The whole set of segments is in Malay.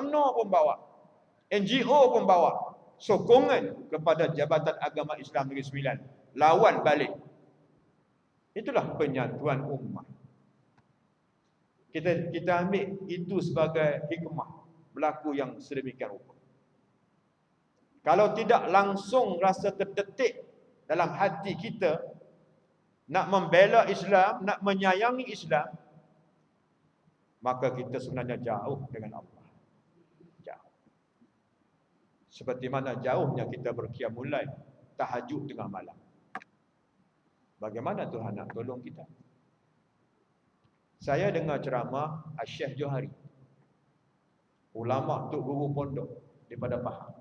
UMNO pun bawa, NGO pun bawa sokongan kepada Jabatan Agama Islam Negeri Sembilan. Lawan balik. Itulah penyatuan ummah. Kita ambil itu sebagai hikmah berlaku yang sedemikian rupa. Kalau tidak langsung rasa terdetik dalam hati kita nak membela Islam, nak menyayangi Islam, maka kita sebenarnya jauh dengan Allah. Jauh. Seperti mana jauhnya kita berqiyamul lail, tahajud tengah malam. Bagaimana Tuhan nak tolong kita? Saya dengar ceramah Syekh Johari, ulama tok guru pondok daripada Pahang.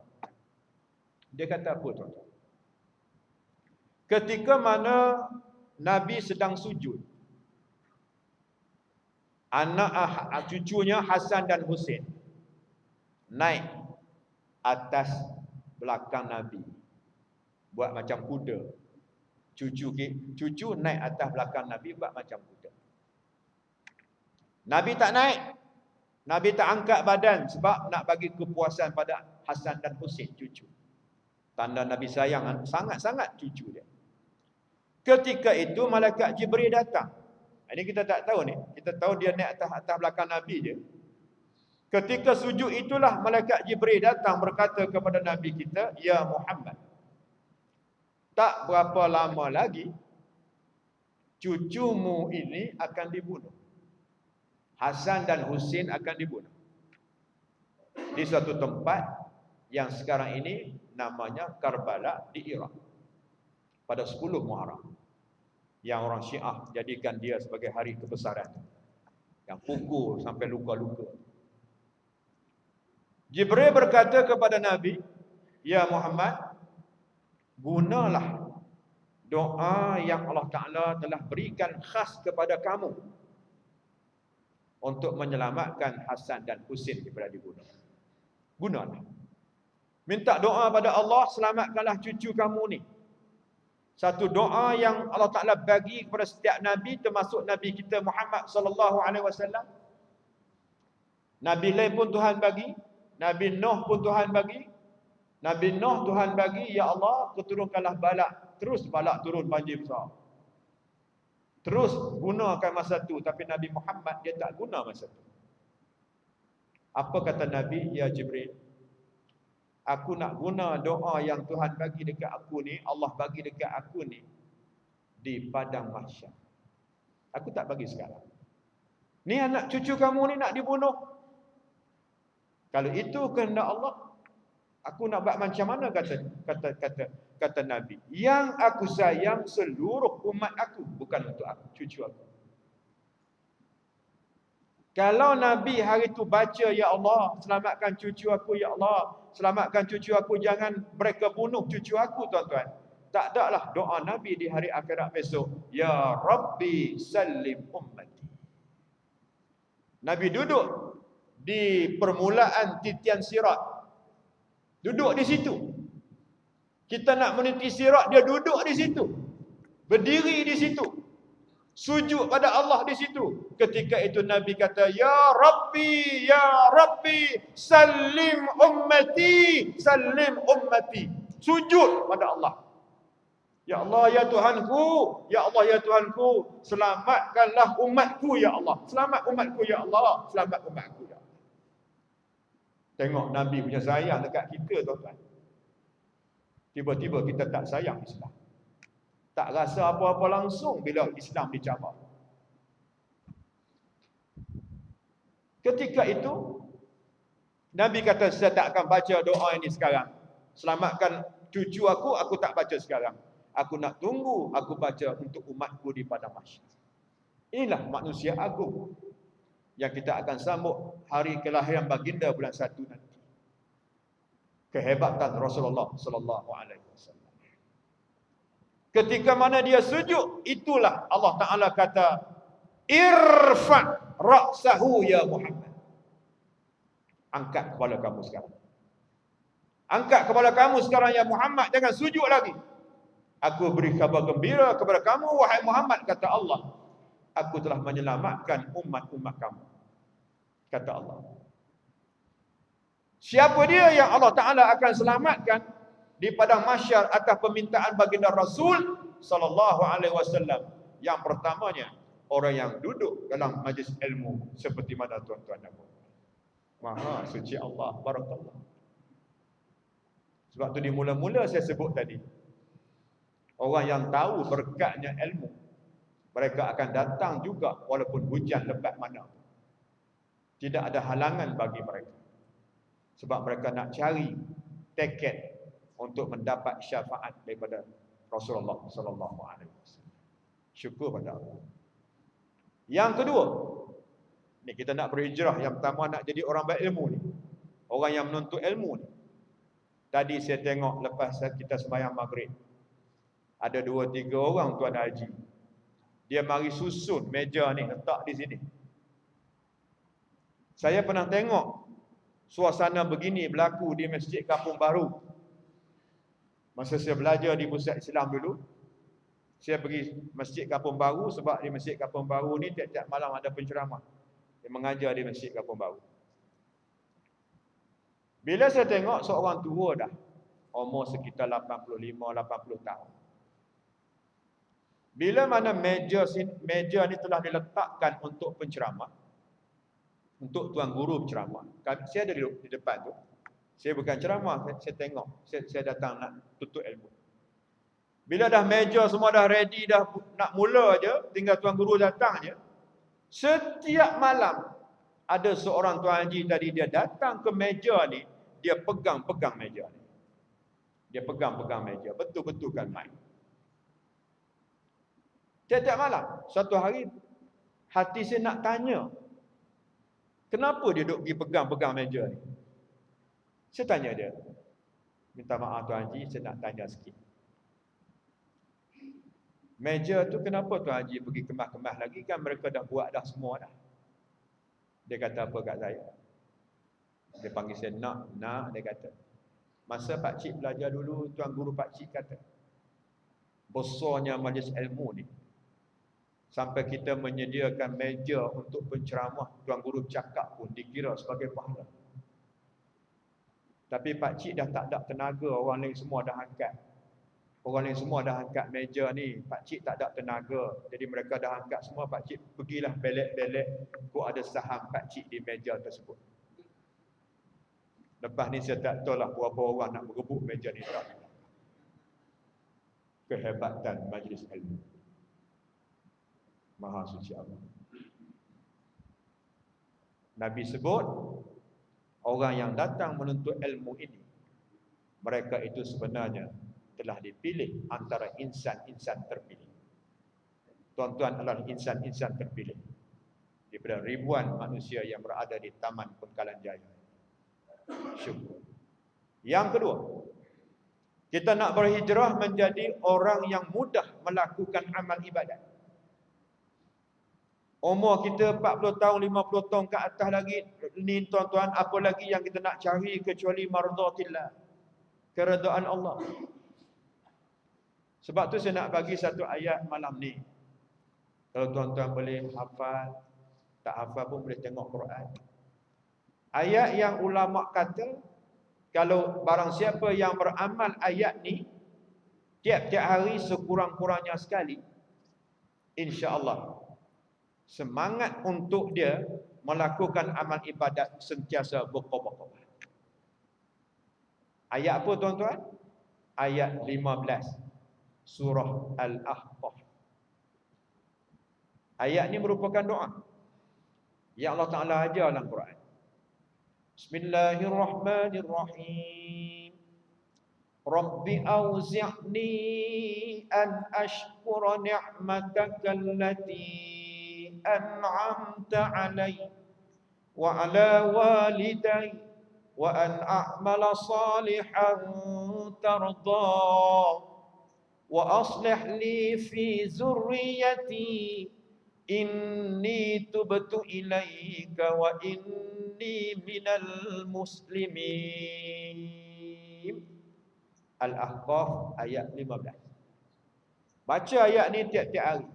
Dia kata apa tuan-tuan? Ketika mana Nabi sedang sujud, anak cucunya Hasan dan Husain naik atas belakang Nabi, buat macam kuda. Cucu naik atas belakang Nabi buat macam kuda. Nabi tak naik. Nabi tak angkat badan sebab nak bagi kepuasan pada Hasan dan Husain cucu. Tanda Nabi sayang sangat-sangat cucu dia. Ketika itu malaikat Jibril datang. Ini kita tak tahu ni. Kita tahu dia naik atas belakang Nabi je. Ketika sujud itulah malaikat Jibril datang berkata kepada Nabi kita, "Ya Muhammad, tak berapa lama lagi cucumu ini akan dibunuh. Hasan dan Husain akan dibunuh di suatu tempat yang sekarang ini namanya Karbala di Iraq pada 10 Muharram, yang orang Syiah jadikan dia sebagai hari kebesaran, yang pukul sampai luka-luka." Jibril berkata kepada Nabi, "Ya Muhammad, gunalah doa yang Allah Ta'ala telah berikan khas kepada kamu untuk menyelamatkan Hasan dan Husain daripada dibunuh. Gunalah. Minta doa pada Allah, selamatkanlah cucu kamu ni." Satu doa yang Allah Ta'ala bagi kepada setiap Nabi, termasuk Nabi kita Muhammad sallallahu alaihi wasallam. Nabi lain pun Tuhan bagi, Nabi Nuh pun Tuhan bagi. Nabi Nuh Tuhan bagi, "Ya Allah, keturunkanlah balak." Terus balak turun banjir besar. Terus gunakan masa tu, tapi Nabi Muhammad dia tak guna masa tu. Apa kata Nabi? "Ya Jibril, aku nak guna doa yang Tuhan bagi dekat aku ni, Allah bagi dekat aku ni di padang mahsyar. Aku tak bagi sekarang. Ni anak cucu kamu ni nak dibunuh. Kalau itu kehendak Allah, aku nak buat macam mana?" kata Nabi. "Yang aku sayang seluruh umat aku, bukan untuk aku, cucu aku." Kalau Nabi hari itu baca, "Ya Allah, selamatkan cucu aku, Ya Allah, selamatkan cucu aku, jangan mereka bunuh cucu aku," tuan-tuan, tak ada lah doa Nabi di hari akhirat besok, "Ya Rabbi salim ummati." Nabi duduk di permulaan titian sirat, duduk di situ. Kita nak meniti sirat, dia duduk di situ, berdiri di situ, sujud pada Allah di situ. Ketika itu Nabi kata, "Ya Rabbi, Ya Rabbi, salim ummati, salim ummati." Sujud pada Allah. "Ya Allah, ya Tuhanku, Ya Allah, ya Tuhanku, selamatkanlah umatku, Ya Allah. Selamat umatku, Ya Allah. Selamat umatku, Ya Allah." Tengok Nabi punya sayang dekat kita, tuan-tuan. Tiba-tiba kita tak sayang Islam. Tak rasa apa-apa langsung bila Islam dicabar. Ketika itu Nabi kata, "Saya tak akan baca doa ini sekarang. Selamatkan cucu aku tak baca sekarang. Aku nak tunggu, aku baca untuk umatku di padang mahsyar." Inilah manusia agung yang kita akan sambut hari kelahiran baginda bulan 1 nanti. Kehebatan Rasulullah sallallahu alaihi wasallam. Ketika mana dia sujud, itulah Allah Ta'ala kata, "Irfa' ra'sahu ya Muhammad." Angkat kepala kamu sekarang. Angkat kepala kamu sekarang ya Muhammad, jangan sujud lagi. Aku beri kabar gembira kepada kamu wahai Muhammad, kata Allah. Aku telah menyelamatkan umat-umat kamu, kata Allah. Siapa dia yang Allah Ta'ala akan selamatkan di padang mahsyar atas permintaan baginda Rasul sallallahu alaihi wasallam? Yang pertamanya, orang yang duduk dalam majlis ilmu seperti mana tuan-tuan dan puan. Maha suci Allah, barakallah. Sebab tu di mula-mula saya sebut tadi, orang yang tahu berkatnya ilmu, mereka akan datang juga walaupun hujan lebat mana. Tidak ada halangan bagi mereka. Sebab mereka nak cari tiket untuk mendapat syafaat daripada Rasulullah sallallahu alaihi wasallam. Syukur pada Allah. Yang kedua, ni kita nak berhijrah. Yang pertama nak jadi orang berilmu ni. Orang yang menuntut ilmu ni. Tadi saya tengok lepas kita sembahyang maghrib, ada 2-3 orang tuan haji. Dia mari susun meja ni, letak di sini. Saya pernah tengok suasana begini berlaku di Masjid Kampung Baru. Masa saya belajar di Pusat Islam dulu, saya pergi Masjid Kampung Baru sebab di Masjid Kampung Baru ni tiap-tiap malam ada penceramah. Dia mengajar di Masjid Kampung Baru. Bila saya tengok seorang tua dah, umur sekitar 85-80 tahun. Bila mana meja ni telah diletakkan untuk penceramah, untuk tuan guru berceramah. Saya ada di depan tu. Saya bukan ceramah, saya tengok. Saya datang nak tuntut ilmu. Bila dah meja semua dah ready, dah nak mula je, tinggal tuan guru datang je. Setiap malam ada seorang tuan haji tadi, dia datang ke meja ni, dia pegang-pegang meja ni. Dia pegang-pegang meja, betul-betulkan mic. Tiap-tiap malam, satu hari hati saya nak tanya, kenapa dia duduk pergi pegang-pegang meja ni? Saya tanya dia, minta maaf Tuan Haji, saya nak tanya sikit. Meja tu kenapa Tuan Haji pergi kemas-kemas lagi? Kan mereka dah buat dah semua dah. Dia kata apa kat saya? Dia panggil saya nak dia kata. Masa Pak Cik belajar dulu, Tuan Guru Pak Cik kata, besarnya majlis ilmu ni, sampai kita menyediakan meja untuk penceramah, Tuan Guru bercakap pun dikira sebagai pahala. Tapi Pak Cik dah tak ada tenaga, orang lain semua dah angkat. Orang lain semua dah angkat meja ni, Pak Cik tak ada tenaga. Jadi mereka dah angkat semua, Pak Cik pergilah belek-belek, kok ada saham Pak Cik di meja tersebut. Lepas ni saya tak tahu lah berapa orang nak berebut meja ni. Kehebatan majlis ilmu. Maha suci Allah. Nabi sebut, orang yang datang menuntut ilmu ini, mereka itu sebenarnya telah dipilih antara insan-insan terpilih. Tuan-tuan adalah insan-insan terpilih daripada ribuan manusia yang berada di Taman Pengkalan Jaya. Syukur. Yang kedua, kita nak berhijrah menjadi orang yang mudah melakukan amal ibadat. Umur kita 40 tahun, 50 tahun ke atas lagi ni tuan-tuan, apa lagi yang kita nak cari kecuali mardhatillah, keredaan Allah. Sebab tu saya nak bagi satu ayat malam ni. Kalau tuan-tuan boleh hafal, tak hafal pun boleh tengok Quran. Ayat yang ulama kata, kalau barang siapa yang beramal ayat ni tiap-tiap hari sekurang-kurangnya sekali, insya-Allah semangat untuk dia melakukan amal ibadat sentiasa berkobar-kobar. Ayat apa tuan-tuan? Ayat 15 surah Al-Ahqaf. Ayat ni merupakan doa yang Allah Ta'ala ajar dalam Quran. Bismillahirrahmanirrahim. Rabbi awzi'ni an ashkura ni'mataka allati an'amta 'alayya wa 'ala walidayya wa an a'mala salihan tarda wa aslih li fi zurriyyati inni tubtu ilaika wa inni minal muslimin. Al-Ahqaf ayat 15. Baca ayat ni tiap-tiap hari.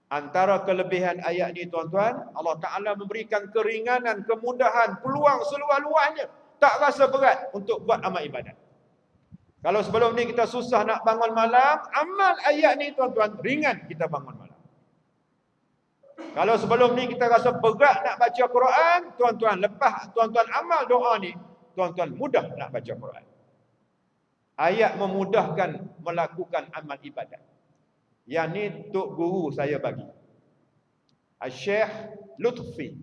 Antara kelebihan ayat ni tuan-tuan, Allah Ta'ala memberikan keringanan, kemudahan, peluang seluas-luasnya tak rasa berat untuk buat amal ibadat. Kalau sebelum ni kita susah nak bangun malam, amal ayat ni tuan-tuan ringan kita bangun malam. Kalau sebelum ni kita rasa berat nak baca Quran, tuan-tuan lepas tuan-tuan amal doa ni, tuan-tuan mudah nak baca Quran. Ayat memudahkan melakukan amal ibadat. Yang ni Tok Guru saya bagi. Al-Syekh Lutfi.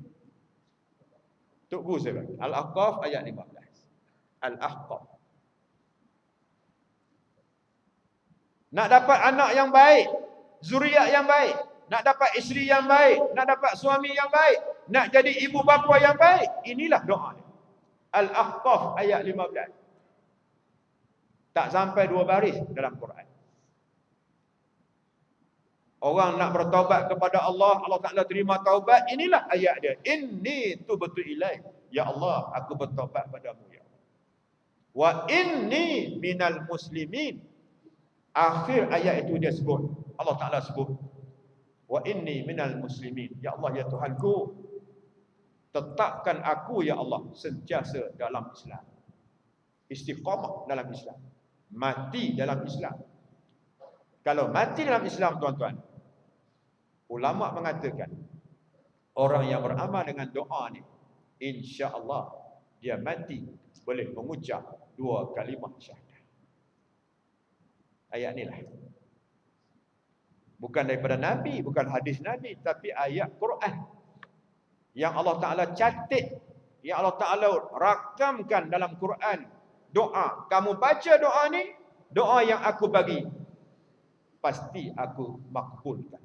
Tok Guru saya bagi. Al-Ahqaf ayat 15. Al-Ahqaf. Nak dapat anak yang baik, zuriat yang baik, nak dapat isteri yang baik, nak dapat suami yang baik, nak jadi ibu bapa yang baik, inilah doa dia. Al-Ahqaf ayat 15. Tak sampai 2 baris dalam Quran. Orang nak bertaubat kepada Allah, Allah Ta'ala terima taubat, inilah ayat dia. Inni tubtu ilaik. Ya Allah, aku bertaubat padamu ya Allah. Wa inni minal muslimin. Akhir ayat itu dia sebut. Allah Ta'ala sebut. Wa inni minal muslimin. Ya Allah, ya Tuhanku, tetapkan aku ya Allah sentiasa dalam Islam. Istiqamah dalam Islam. Mati dalam Islam. Kalau mati dalam Islam, tuan-tuan, ulama mengatakan orang yang beramal dengan doa ni, insya-Allah dia mati boleh mengucap 2 kalimah syahadat. Ayat ni lah. Bukan daripada Nabi, bukan hadis Nabi, tapi ayat Quran yang Allah Ta'ala catat, yang Allah Ta'ala rakamkan dalam Quran. Doa, kamu baca doa ni, doa yang aku bagi, pasti aku makbulkan.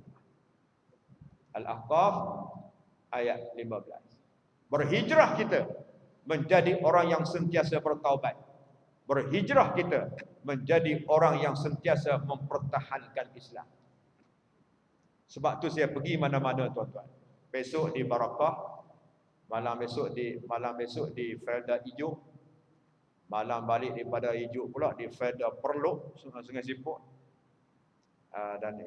Al-Ahqaf ayat 15. Berhijrah kita menjadi orang yang sentiasa bertaubat. Berhijrah kita menjadi orang yang sentiasa mempertahankan Islam. Sebab tu saya pergi mana-mana, tuan-tuan. Besok di Barakah, malam besok di Felda Ijuk, malam balik daripada Ijuk pula di Felda Perluk, Sungai Siput. Dan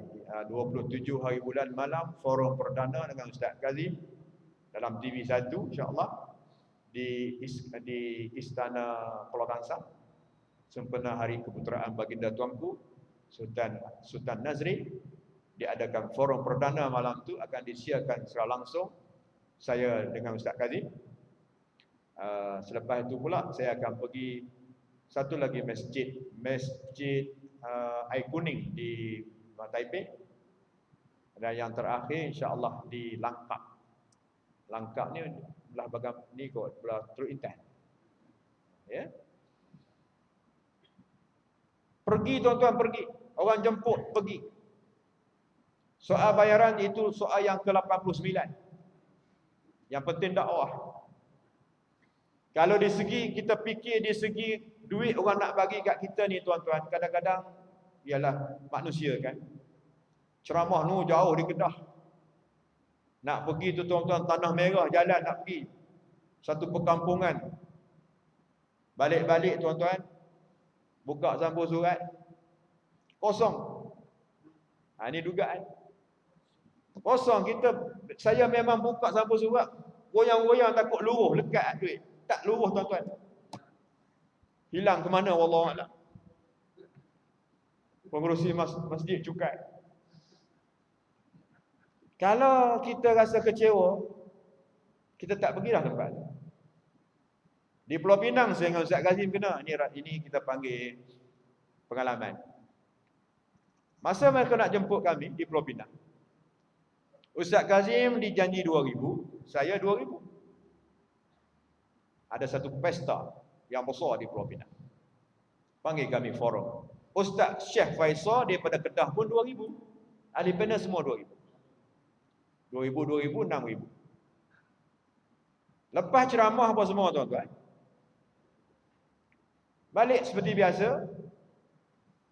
27 hari bulan malam forum perdana dengan Ustaz Kazim dalam TV1 insya-Allah di Istana Pulau Tangsang, sempena Hari Keputeraan Baginda Tuanku Sultan Nazri. Diadakan forum perdana malam tu, akan disiarkan secara langsung saya dengan Ustaz Kazim. Selepas itu pula saya akan pergi satu lagi masjid Air Kuning di Taipei, dan yang terakhir insya-Allah di Langkap. Langkap ni belah bahagian ni kot, belah Teluk Intan. Ya. Pergi tuan-tuan, pergi. Orang jemput, pergi. Soal bayaran itu soal yang ke-89. Yang penting dakwah. Kalau di segi kita fikir di segi duit orang nak bagi kat kita ni, tuan-tuan, kadang-kadang ialah manusia kan. Ceramah nu jauh di Kedah. Nak pergi tu tuan-tuan, Tanah Merah jalan nak pergi. Satu perkampungan. Balik-balik tuan-tuan, buka sampul surat, kosong. Ini dugaan. Kosong. Saya memang buka sampul surat, goyang-goyang takut luruh lekat duit. Tak luruh tuan-tuan. Hilang ke mana wallahu a'lam. Pengurusi masjid cukai. Kalau kita rasa kecewa, kita tak pergilah tempat tu. Di Pulau Pinang saya dengan Ustaz Kazim kena. Ini kita panggil pengalaman. Masa mereka nak jemput kami di Pulau Pinang, Ustaz Kazim dijanji 2,000, saya 2,000. Ada satu pesta yang besar di Pulau Pinang. Panggil kami forum. Ustaz Syekh Faisal daripada Kedah pun 2,000. Ahli panel semua 2,000. 2,000, 6,000. Lepas ceramah apa semua tuan-tuan, balik seperti biasa.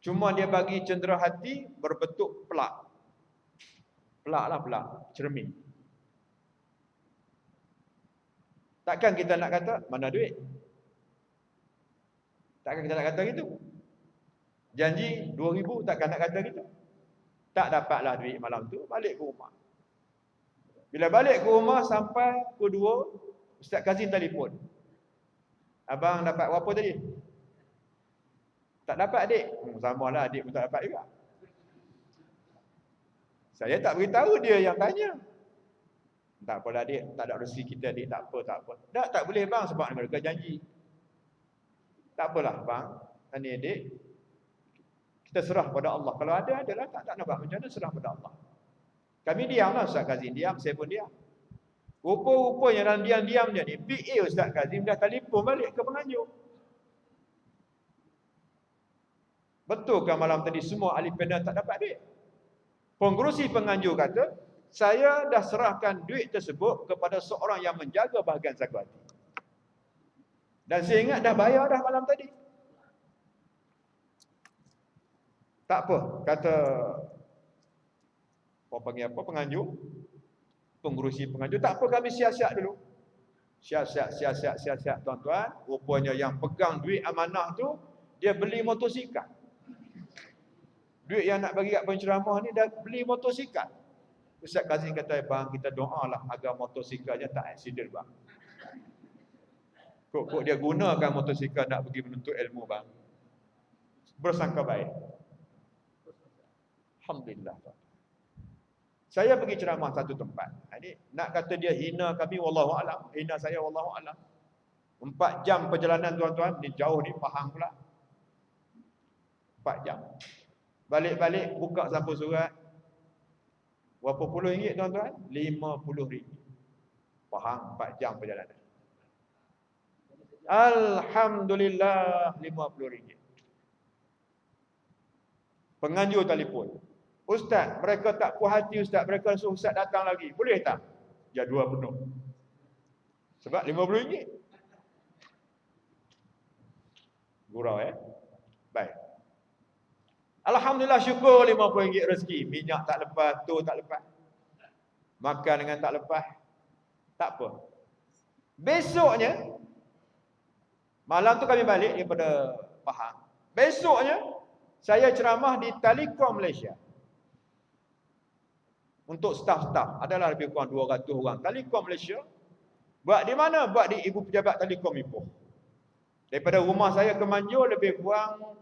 Cuma dia bagi cendera hati berbentuk pelak. Pelak, cermin. Takkan kita nak kata, mana duit? Takkan kita nak kata gitu. Janji 2,000, takkan nak kata gitu. Tak dapatlah duit malam tu, balik ke rumah. Bila balik ke rumah sampai pukul 2, Ustaz Kazim telefon. Abang dapat berapa tadi? Tak dapat adik. Samalah adik pun tak dapat juga. Saya tak beritahu, dia yang tanya. Tak apalah adik, tak ada rezeki kita adik, tak apa. Tak boleh bang sebab mereka janji. Tak apalah bang, ini adik. Kita serah pada Allah. Kalau ada, adalah. Tak nampak macam mana, serah pada Allah. Kami diamlah Ustaz Kazim, diam, saya pun diam. Rupa-rupanya dalam diam-diam je ni, PA Ustaz Kazim dah telefon balik ke penganjur. Betul ke malam tadi semua ahli panel tak dapat duit? Pengerusi penganjur kata, saya dah serahkan duit tersebut kepada seorang yang menjaga bahagian zakat. Dan saya ingat dah bayar dah malam tadi. Tak apa, kata penganjur, pengurusi penganjur, tak apa kami siap-siap dulu. Siap-siap tuan-tuan. Rupanya yang pegang duit amanah tu, dia beli motosikal. Duit yang nak bagi kat penceramah ni dah beli motosikal. Ustaz Kazim kata, bang kita doalah agar motosikalnya tak aksiden bang. Kok dia gunakan motosikal nak pergi menuntut ilmu bang. Bersangka baik. Alhamdulillah. Saya pergi ceramah satu tempat. Ini nak kata dia hina kami, wallahu alam. Hina saya, wallahu alam. 4 jam perjalanan tuan-tuan, ni jauh ni, Pahang pula. 4 jam. Balik-balik buka sampul surat. Berapa puluh ringgit tuan-tuan? 50 ringgit. Pahang 4 jam perjalanan. Alhamdulillah 50 ringgit. Penganjur telefon. Ustaz, mereka tak puas hati Ustaz, mereka suruh Ustaz datang lagi. Boleh tak? Jadual penuh. Sebab 50 ringgit. Gurau Baik. Alhamdulillah syukur 50 ringgit rezeki. Minyak tak lepas, tu tak lepas. Makan dengan tak lepas. Tak apa. Besoknya, malam tu kami balik daripada Pahang. Besoknya, saya ceramah di Telekom Malaysia. Untuk staf-staf. Adalah lebih kurang 200 orang. Telekom Malaysia. Buat di mana? Buat di Ibu Pejabat Telekom Ipoh. Daripada rumah saya ke Manjur lebih kurang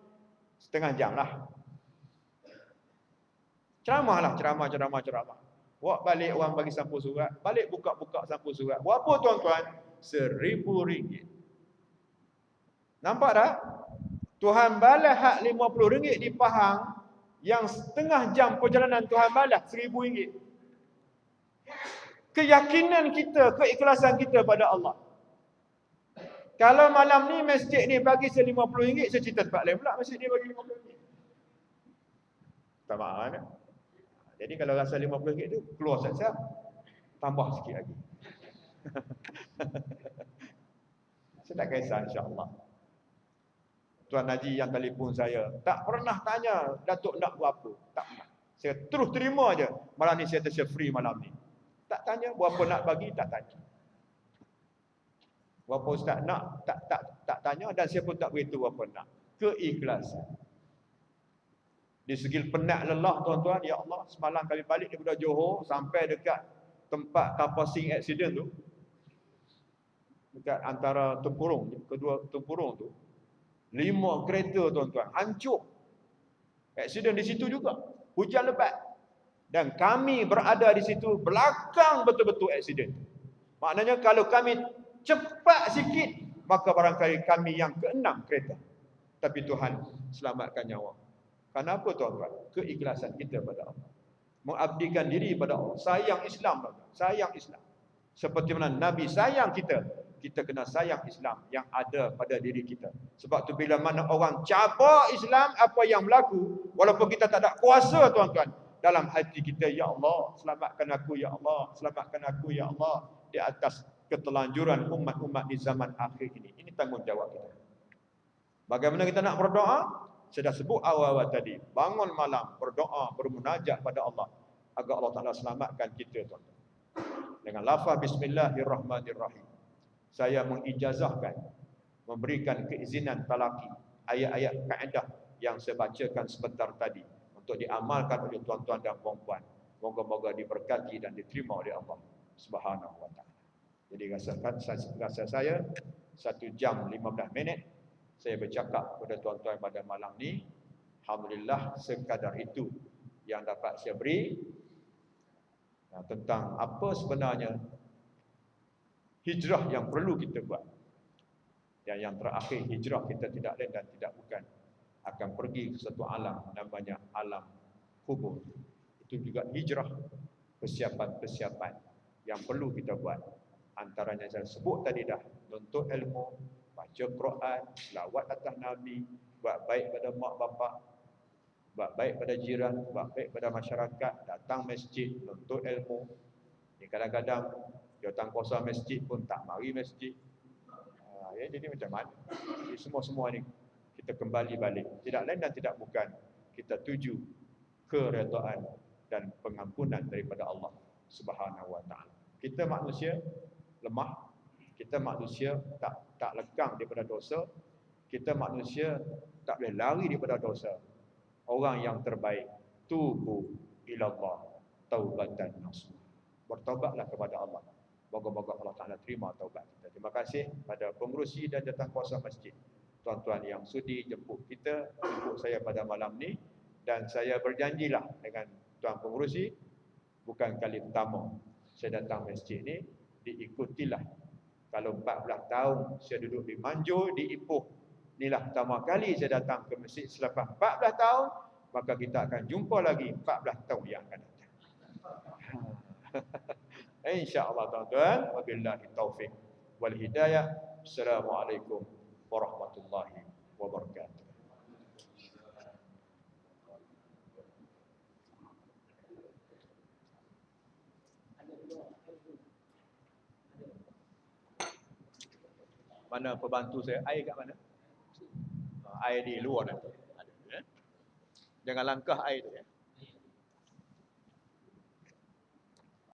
setengah jam lah. Ceramah. Buat balik orang bagi sampul surat. Balik buka-buka sampul surat. Berapa tuan-tuan? 1,000 ringgit. Nampak tak? Tuhan balas hak 50 ringgit di Pahang. Yang setengah jam perjalanan Tuhan balas 1,000 ringgit. Keyakinan kita, keikhlasan kita pada Allah. Kalau malam ni masjid ni bagi saya 50 ringgit, saya cerita tempat lain pula masjid ni bagi 50 ringgit. Tak maaf. Jadi kalau rasa 50 ringgit tu, keluar siap-siap. Tambah sikit lagi. Saya tak kisah insya-Allah. Tuan Haji yang telefon saya, tak pernah tanya Datuk nak berapa. Tak pernah. Saya terus terima je. Malam ni saya tersedia free malam ni. Tak tanya berapa nak bagi, tak tanya. Berapa ustaz nak, tak tanya dan saya pun tak beritahu berapa nak. Keikhlasan. Di segi penat lelah tuan-tuan, ya Allah, semalam kami balik daripada Johor sampai dekat tempat kapal sing accident tu. Dekat antara tempurung, kedua tempurung tu. 5 kereta tuan-tuan, hancur. Accident di situ juga. Hujan lebat. Dan kami berada di situ belakang betul-betul accident. Maknanya kalau kami cepat sikit, maka barangkali kami yang ke-6 kereta. Tapi Tuhan selamatkan nyawa. Kenapa tuan-tuan? Keikhlasan kita pada Allah. Mengabdikan diri pada Allah. Sayang Islam. Sayang Islam. Seperti mana Nabi sayang kita. Kita kena sayang Islam yang ada pada diri kita. Sebab tu bila mana orang cabar Islam, apa yang berlaku, walaupun kita tak ada kuasa tuan-tuan, dalam hati kita, ya Allah, selamatkan aku, ya Allah, selamatkan aku, ya Allah, di atas ketelanjuran umat-umat di zaman akhir ini. Ini tanggungjawab kita. Bagaimana kita nak berdoa? Saya dah sebut awal-awal tadi. Bangun malam, berdoa, bermunajat pada Allah. Agar Allah Ta'ala selamatkan kita, tuan-tuan. Dengan lafaz Bismillahirrahmanirrahim. Saya mengijazahkan, memberikan keizinan talaqi. Ayat-ayat kaedah yang saya bacakan sebentar tadi. Untuk diamalkan oleh tuan-tuan dan puan-puan. Moga-moga diberkati dan diterima oleh Allah Subhanahu Wa Ta'ala. Jadi rasa saya 1 jam 15 minit saya bercakap kepada tuan-tuan pada malam ni. Alhamdulillah sekadar itu yang dapat saya beri tentang apa sebenarnya hijrah yang perlu kita buat. Dan yang terakhir, hijrah kita tidak lain dan tidak bukan akan pergi ke satu alam namanya alam kubur. Itu juga hijrah, persiapan-persiapan yang perlu kita buat. Antaranya saya sebut tadi dah, nuntut ilmu, baca Quran, selawat atas Nabi, buat baik pada mak bapak, buat baik pada jiran, buat baik pada masyarakat, datang masjid, nuntut ilmu. Kadang-kadang jawatankuasa masjid pun tak mari masjid. Jadi macam mana? Jadi semua-semua ni kita kembali balik. Tidak lain dan tidak bukan kita tuju keredaan dan pengampunan daripada Allah Subhanahu wa taala. Kita manusia lemah, kita manusia tak lekang daripada dosa, kita manusia tak boleh lari daripada dosa. Orang yang terbaik, tubu ilallah taubatan nasuha. Bertaubatlah kepada Allah. Moga-moga Allah Ta'ala terima taubat kita. Terima kasih pada pengerusi dan jawatankuasa masjid, tuan-tuan yang sudi jemput kita, jemput saya pada malam ni. Dan saya berjanjilah dengan tuan pengerusi, bukan kali pertama saya datang masjid ni, diikutilah. Kalau 14 tahun saya duduk di Manjur, di Ipoh, inilah pertama kali saya datang ke masjid selepas 14 tahun, maka kita akan jumpa lagi 14 tahun yang akan datang. InsyaAllah tuan-tuan, wabillahi taufiq wal hidayah. Assalamualaikum warahmatullahi wabarakatuh. Mana pembantu saya? Air kat mana? Air di luar dah. Ada. Jangan langkah air tu ya.